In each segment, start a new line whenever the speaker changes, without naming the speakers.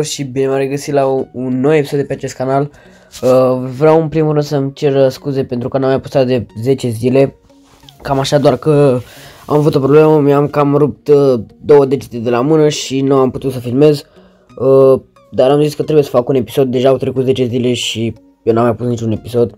Și bine m-am regăsit la un nou episod de pe acest canal. Vreau în primul rând să-mi cer scuze pentru că n-am mai postat de 10 zile. Cam așa, doar că am avut o problemă, mi-am cam rupt două degete de la mână și nu am putut să filmez. Dar am zis că trebuie să fac un episod, deja au trecut 10 zile și eu n-am mai pus niciun episod.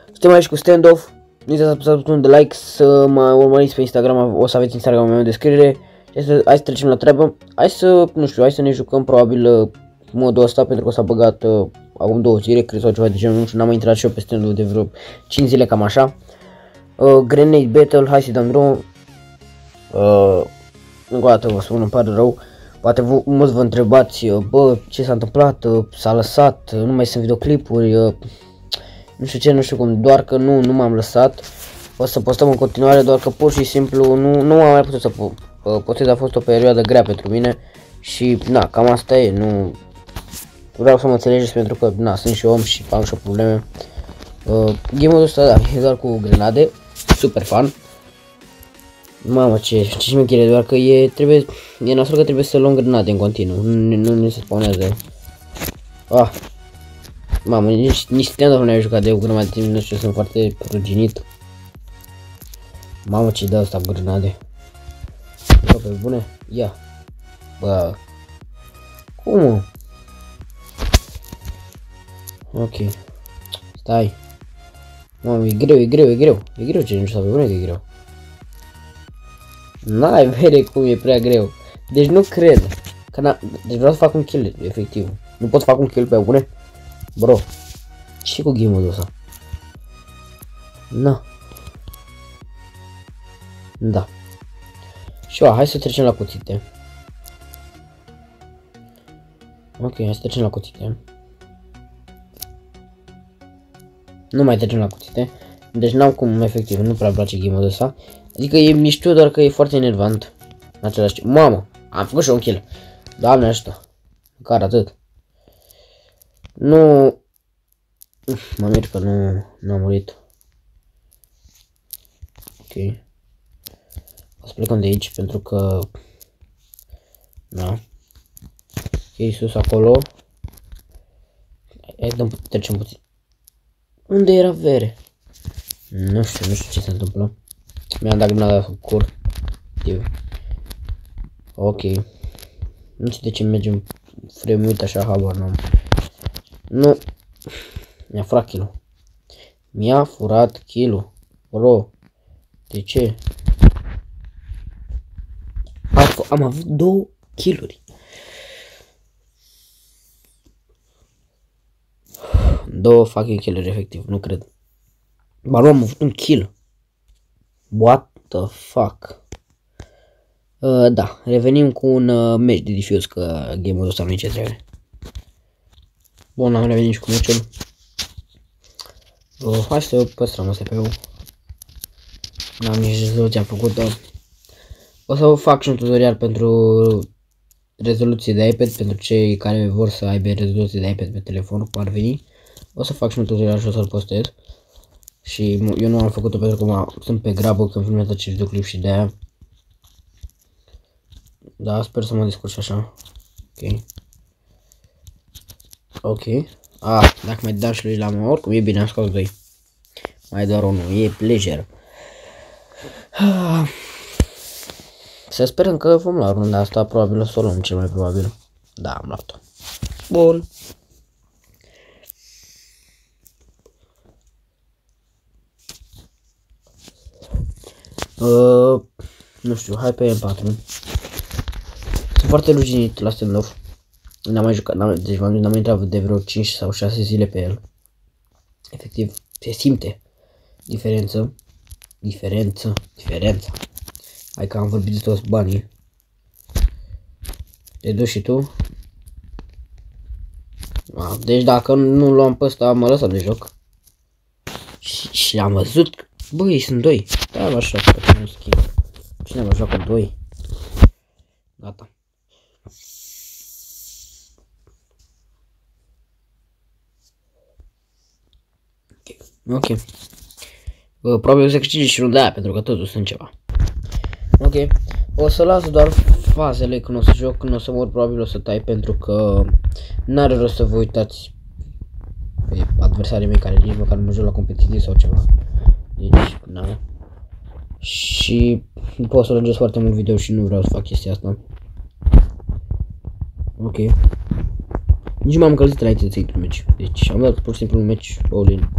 Suntem aici cu Standoff, nu uitați să apăsați butonul de like, să mă urmăriți pe Instagram, o să aveți Instagramul meu în descriere. Hai să trecem la treabă, hai să ne jucăm probabil modul ăsta, pentru că s-a băgat acum 2 zile, cred, sau ceva de genul, nu știu, n-am mai intrat și eu pe stand-ul de vreo 5 zile, cam așa. Grenade Battle, hai să dăm drum. Încă o dată vă spun, îmi pare rău, poate mulți vă întrebați, bă, ce s-a întâmplat, s-a lăsat, nu mai sunt videoclipuri, nu știu ce, nu știu cum, doar că nu m-am lăsat. O să postăm în continuare, doar că pur și simplu nu am mai putut să postez, a fost o perioadă grea pentru mine și na, cam asta e, nu vreau să mă înțelegeți pentru că na, sunt și om și am și probleme. Game-ul ăsta, da, e doar cu grenade, super fun. Mamă, ce șmecherie, doar că e nasol că trebuie să luăm grenade în continuu, nu se spawnează. Mamă, nici stand-up nu ne-ai jucat de o grămadă de timp, nu știu, sunt foarte ruginit. Mamă, ce dă asta cu grenade. Bă, pe bune? Ia. Bă. Cum? Ok. Stai. Mamă, e greu. E greu ce nu știu, pe bune că e greu. N-ai vede cum e prea greu. Deci nu cred. Că deci vreau să fac un kill, efectiv. Nu pot să fac un kill pe bune? Bro. Ce cu game-ul ăsta? Na. Da. Și hai să trecem la cuțite. Ok, hai să trecem la cuțite. Nu mai trecem la cuțite. Deci n-am cum, efectiv, nu prea place game-ul ăsta. Adică e mișto, doar că e foarte enervant. În același timp. Mamă, am făcut și un kill. Doamne ajută. Măcar atât. Nu. Mă mir că nu am murit. Ok. O să plecăm de aici pentru că... Da. Ok, sus acolo. Hai, trecem puțin. Unde era vere? Nu știu ce se întâmplă. Mi-am dat grenada sub cur. Ok. Nu știu de ce mergem frame, uite așa, habar n-am. Nu. Mi-a furat kill-ul. Mi-a furat kill-ul. Bro. De ce? Am avut 2 kill-uri. 2 fucking kill-uri, efectiv, nu cred. Ba nu, am avut un kill. What the fuck? Da, revenim cu un match de diffuse, că game-ul ăsta nu e ce trebuie. Bun, am revenit și cu match-ul. Hai să păstrăm CPU-ul. N-am nici rezoluția făcută. O să fac și un tutorial pentru rezoluție de iPad, pentru cei care vor să aibă rezoluție de iPad pe telefon, cum ar veni. O să fac și un tutorial și o să-l postez. Și eu nu am făcut-o pentru că sunt pe grabă când filmez acest videoclip și de aia. Da, sper să mă descurc așa. Ok. Ok. Dacă mai dau și lui la mă, oricum e bine, am scos 2. Mai doar unul, e pleasure. Să sperăm că vom lua runda asta, probabil o să o luăm, cel mai probabil. Da, am luat-o. Bun. Nu știu, hai pe M4. Sunt foarte ruginit la Standoff. N-am mai jucat, deci n-am mai intrat de vreo 5 sau 6 zile pe el. Efectiv, se simte diferența. Hai că am vorbit de toți banii. Te duci și tu? Deci dacă nu luam pe ăsta, mă lăsam de joc. Și am văzut, băi, sunt 2. Da, așa, că nu schimb. Cine mă joacă 2? Gata. Ok. Probabil o să câștige și runda aia, pentru că totuși sunt ceva. Ok. O să las doar fazele când o să joc, când o să mor, probabil o să tai, pentru că n-are rost să vă uitați pe adversarii mei care nici măcar nu mă joc la competitiv sau ceva. Deci, na. Și pot să lungesc foarte mult video și nu vreau să fac chestia asta. Ok. Nici m-am încălzit înainte să intru în meci. Deci am dat pur și simplu un meci all-in.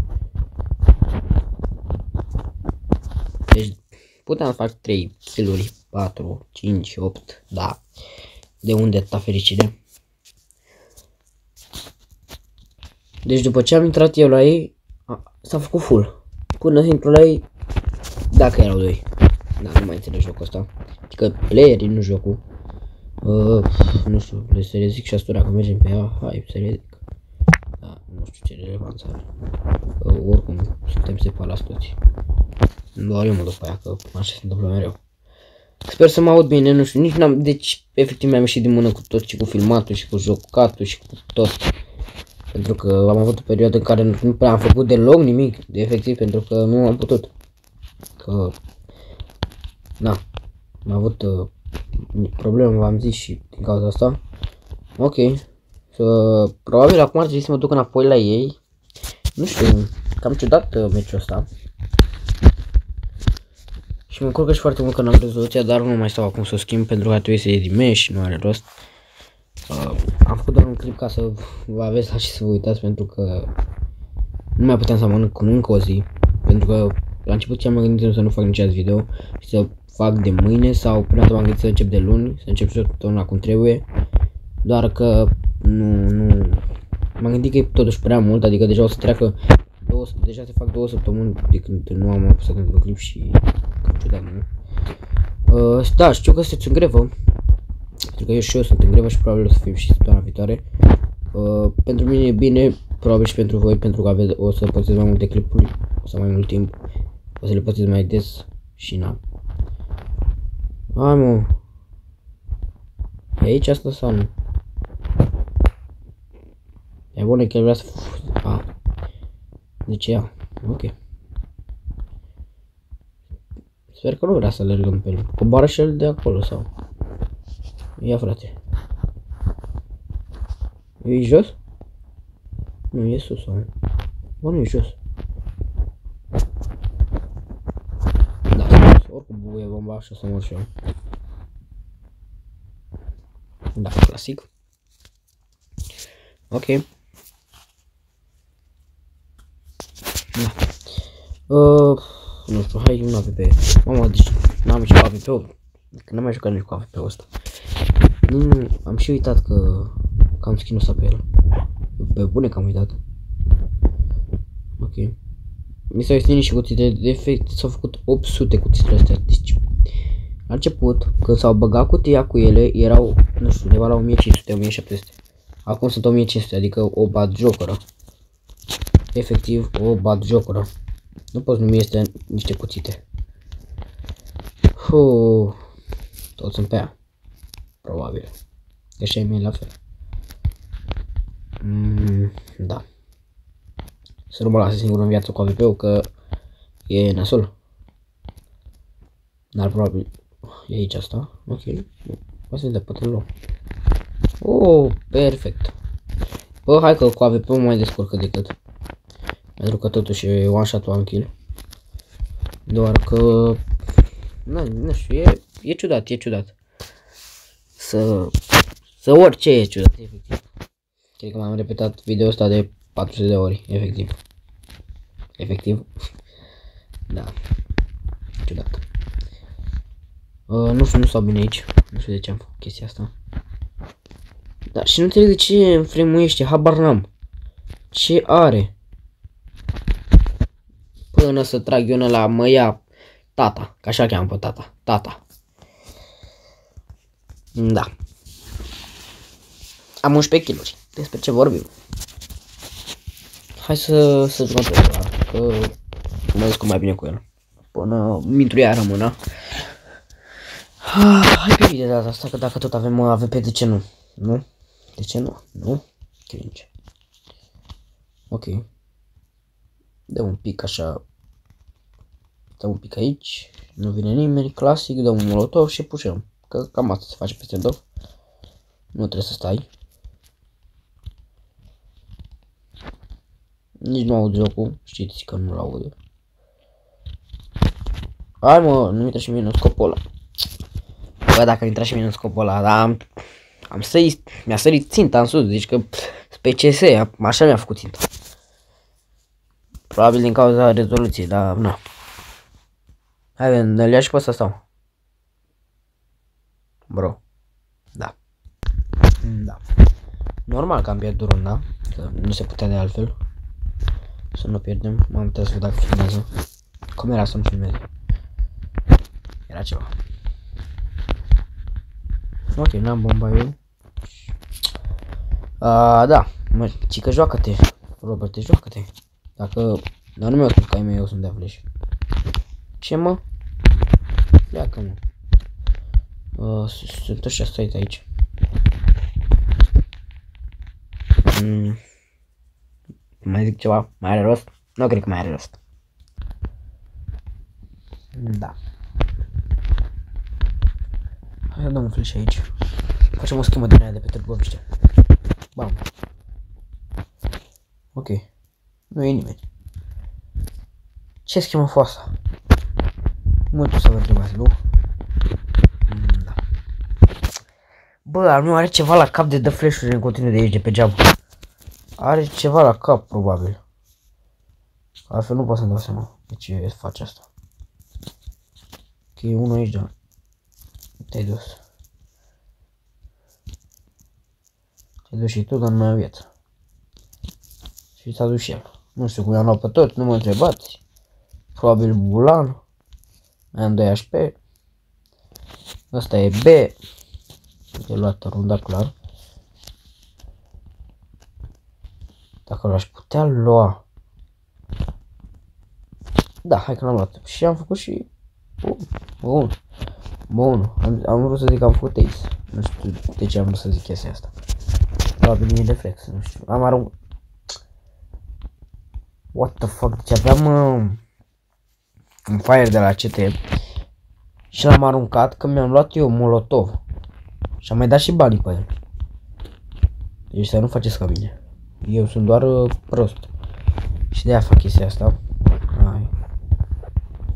Deci puteam să fac 3 kill-uri, 4, 5, 8, da. De unde atâta fericire? Deci după ce am intrat eu la ei, s-a făcut full. Până să intru la ei, dacă erau doi. Da, nu mai înțeleg jocul ăsta. Adică playerii, nu jocul. Nu știu, le să le zic și asta, dacă mergem pe ea, hai să le zic. Da, nu știu ce relevanță are. Oricum, suntem separați toți. Doar eu mă duc pe aia, că așa se întâmplă mereu. Sper să mă aud bine, nu știu, nici n-am, deci efectiv mi-am ieșit din mână cu tot, și cu filmatul, și cu jocatul, și cu tot. Pentru că am avut o perioadă în care nu prea am făcut deloc nimic, efectiv, pentru că nu am putut. Că, da, am avut probleme, v-am zis, și din cauza asta. Ok, probabil acum ar trebui să mă duc înapoi la ei. Nu știu, cam ciudat meciul ăsta. Și mă încurcă și foarte mult că n-am rezoluția, dar nu mai stau acum să o schimb pentru că trebuie să ies din meci și nu are rost. Am făcut doar un clip ca să vă aveți la și să vă uitați, pentru că nu mai puteam să mănânc cu încă o zi. Pentru că la început ce am gândit să nu fac nici alt video și să fac de mâine, sau până atunci am gândit să încep de luni, să încep săptămâna cum trebuie. Doar că nu m-am gândit că e totuși prea mult, adică deja o să treacă deja se fac 2 săptămâni de când nu am apus să cânt clip și cam ciudat, nu? Da, știu că sunteți în grevă. Pentru că eu și eu sunt în grevă și probabil o să fim și săptămâna viitoare. Pentru mine e bine, probabil și pentru voi, pentru că o să postez mai multe clipuri, o să am mai mult timp, o să le postez mai des și na. Hai mă. E aici asta sau nu? E bună că el vrea să... Deci ea, ok. Sper că nu vrea să alergăm pe el. Coboară și el de acolo sau... Ia frate. E jos? Nu, e sus sau... Bă, nu e jos. Da, sus. Oricum bubuie bomba și o să mor și eu. Da, clasic. Ok. Da. Nu știu, hai un AVP. Mamă, deci n-am nici cu AVP-ul. Că n-am mai jucat nici cu AVP-ul ăsta. Nu, am și uitat că am skin-ul ăsta pe el. Pe bune că am uitat. Ok. Mi s-au extins și cuțite de efect, s-au făcut 800 cuțitele astea. Deci, la început, când s-au băgat cutia cu ele, erau, nu știu, undeva la 1500-1700. Acum sunt 1500, adică o batjocoră. Efectiv, o batjocoră. Nu poți numi este niște cuțite. Toți sunt pe ea. Probabil. Că și ai mei la fel. Da. Să nu mă lase singur în viață cu AVP-ul, că e nasol. Dar probabil e aici asta. Ok. O să vedem, poate luăm. Perfect. Bă, hai că cu AVP-ul mai descurcă decât. Pentru că totuși e one shot, one kill. Doar că... Nu știu, e ciudat, e ciudat. Să orice e ciudat, efectiv. Cred că m-am repetat video ăsta de 400 de ori, efectiv. Efectiv. Da. Ciudat. Nu știu, nu stau bine aici. Nu știu de ce am făcut chestia asta. Dar și nu înțeleg de ce înfremuiește, habar n-am. Ce are? Până să trag eu la mă ia tata, că așa cheamă pe tata. Tata. Da. Am 11 kg. Despre ce vorbim? Hai să jucăm pe ăla, că mă descurc mai bine cu el. Până mintruia rămână. Hai pe video de data asta, că dacă tot avem AVP, de ce nu? Nu? De ce nu? Nu? Cringe. Ok. Dăm un pic așa. Dăm un pic aici. Nu vine nimeni. Clasic. Dăm un molotov și pușăm. că cam asta se face pe stand-off. Nu trebuie să stai. Nici nu aud jocul, știți că nu-l aud. Hai mă, nu intră și mine în scopul ăla. Bă, dacă intra și mine în scopul ăla, dar am sărit, mi-a sărit ținta în sus, deci că pe CS, așa mi-a făcut ținta. Probabil din cauza rezoluției, dar nu. Hai, îl ia și pe ăsta stau. Bro. Da. Da. Normal că am pierdut runda, că nu se putea de altfel. Să nu pierdem, m-am uitat să văd dacă filmează. Cum era să nu filmeze? Era ceva. Ok, n-am bomba eu. Da, mă, cică joacă-te, Robert, joacă-te. Dacă, dar nu mi-au spus că ai mei eu sunt de flash. Ce mă? Pleacă, mă. Sunt ăștia stai aici. Mai zic ceva? Mai are rost? Nu cred că mai are rost. Da. Hai să dăm un flash aici. Facem o schemă din aia de pe Târgoviște. Bam. Ok. Nu e nimeni. Ce schemă a fost asta? Mult să vă întrebați, nu? Da. Bă, al meu are ceva la cap de dă flash-uri în continuu de aici, de pe geam. Are ceva la cap, probabil. Altfel nu pot să-mi dau seama de ce face asta. Ok, e unul aici, dar te-ai dus. Te-ai dus și tu, dar nu mai am viață. Și s-a dus și el. Nu știu cum i-am luat pe tot, nu mă întrebați. Probabil Bulan. Mai am 2 HP. Asta e B. E luată runda clar. Dacă l-aș putea lua. Da, hai că l-am luat. Și am făcut și... Bun. Bun. Am vrut să zic că am făcut ace. Nu știu de ce am vrut să zic chestia asta. Probabil e reflex, nu știu. Am aruncat. What the fuck? Deci aveam un fire de la CT. Și l-am aruncat că mi-am luat eu molotov. Și am mai dat și banii pe el. Deci să nu faceți ca mine. Eu sunt doar prost. Și de aia fac chestia asta. Hai.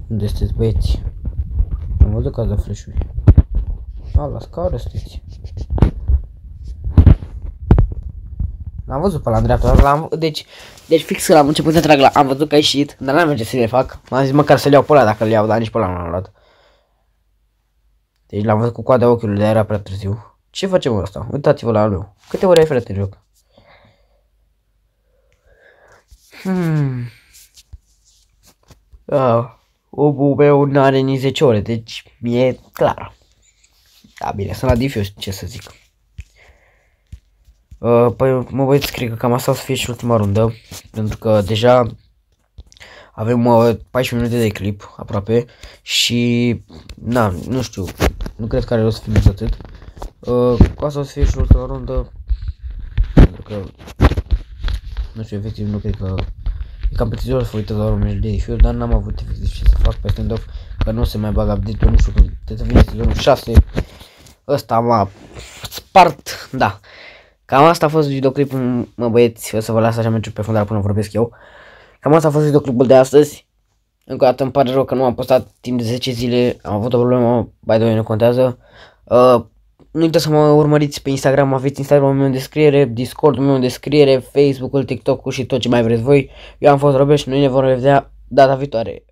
Unde sunteți, băieți? Am văzut că ați dat flash-uri. La scară sunteți. L-am văzut pe la dreapta. Deci fix că l-am început să trag la... Am văzut că a ieșit, dar n-am merge să le fac. M-am zis măcar să le iau pe ăla dacă le iau, dar nici pe ăla nu l-am luat. Deci l-am văzut cu coada ochiului, dar era prea târziu. Ce facem ăsta? Uitați-vă la meu. Câte ore ai, frate, în joc? Omul meu n-are nici 10 ore, deci mi-e clar. Da, bine, sunt la difius, ce să zic. Păi mă voi cred că cam asta o să fie și ultima rundă. Pentru că deja avem 14 minute de clip aproape. Și na, nu știu, nu cred că are rost să filmez atât. Cu asta o să fie și ultima rundă. Pentru că nu știu, efectiv nu cred că e cam plictisitor să uită doar 1000 de fiuri, dar n-am avut efectiv ce să fac pe stand-off, că nu se mai bagă update-ul, nu știu când trebuie să vine sezonul 6. Ăsta m-a spart, da. Cam asta a fost videoclipul, mă băieți, o să vă las așa merge pe fundal până vorbesc eu. Cam asta a fost videoclipul de astăzi. Încă o dată îmi pare rău că nu am postat timp de 10 zile, am avut o problemă, by the way, nu contează. Nu uitați să mă urmăriți pe Instagram, aveți Instagram-ul meu în descriere, Discord-ul meu în descriere, Facebook-ul, TikTok-ul și tot ce mai vreți voi. Eu am fost Robert și noi ne vom revedea data viitoare.